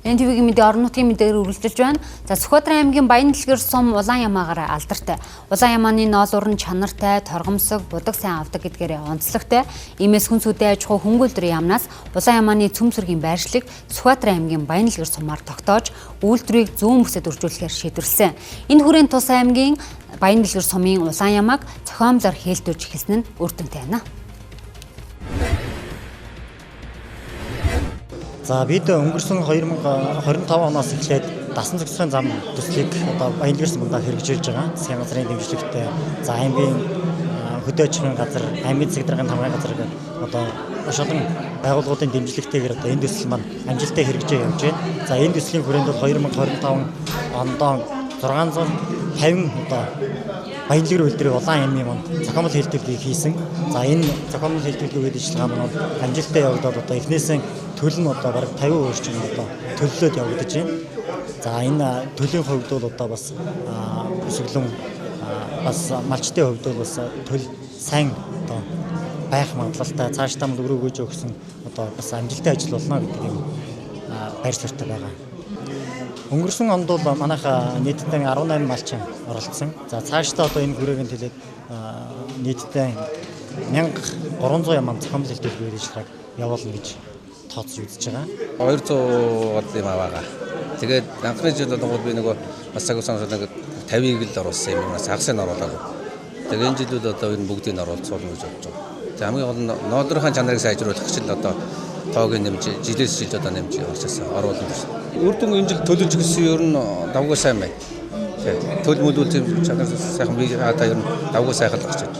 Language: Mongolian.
НТВ-ийн мэдээ орон нутгийн мэдээгээр үргэлжилж байна. За Сүхбаатарын аймгийн Баян дэлгэр сум улаан ямаагаар алдартай. Улаан ямааны ноол уран чанартай, торгомсог, будаг сайн авдаг гэдгээр онцлогтой. Иймээс хүн сүдэ аж ахуй хөнгөлдрийн яамнаас улаан ямааны цөм сөргийн байршлыг Сүхбаатарын аймгийн Баян дэлгэр сумаар тогтоож, үйлдвэрийг зүүн бүсэд үржүүлэхээр шийдвэрлсэн. Энэ хүрээнд тус аймгийн Баян дэлгэр сумын улаан ямааг зохиомжоор хэлтүүлж эхэлсэн нь үр дүнтэй байна. За бид өнгөрсөн 2025 оноос эхлээд дасан зохицохын зам төслийг одоо Баян дэлгэр сумдаа хэрэгжүүлж байгаа. Засгийн газрын дэмжлэгтэй за аймгийн хөдөө аж ахуйн газар, аймгийн засаг даргын хамгаалалт газар одоо маш олон байгууллагуудын дэмжлэгтэйгээр одоо энэ төсөл маань амжилттай хэрэгжиж явж байна. За энэ төслийн хүрээнд бол 2025 онд 650 одоо Баян дэлгэр үйлдвэрийн улаан ямын манд зохиомжтой хэлтүүлгийг хийсэн. За энэ зохиомжтой хэлтүүлгийн ажиллагаа маань амжилттай явагдаад одоо эхнээсээ төлөв нь одоо бараг 50% орчим одоо төлөлөд явагдаж байна. За энэ төлөвийн хувьд бол одоо бас өсөглөн бас малчтын хувьд бол бас төлөв сайн одоо байх магадлалтай цаашдаа мөн өрөөгөөж өгсөн одоо бас амжилттай ажил болно гэдэг юм байр суурьтай байгаа. Өнгөрсөн онд бол манайха нийтдээ 18 малчин оролцсон. За цаашдаа одоо энэ хүрээгийн төлөөд нийтдээ 1300 яман зохиомжтой хэлтүүлгийн ажиллагааг явуулна гэж тооцож үзэж байгаа. 200 гол юм аваага. Тэгээд анхны жил бол би нөгөө бас цагаасан нэг 50-ыг л оруулсан юм уу хагасыг нь оруулаагүй. Тэгээд энэ жилүүд одоо энэ бүгдийг нь оруулцуулна гэж бодож байгаа. Тэгээд хамгийн гол нь ноолрын чанарыг сайжруулах чинь одоо тоогийн нэмж жилээс жил одоо нэмж явуулсан оруулна гэж. Үрдэн энэ жил төлөж гисэн ер нь давгүй сайн байна. Тэгээд төлөв мөлүүл чанар сайхан би одоо ер нь давгүй сайхан л гэж байна.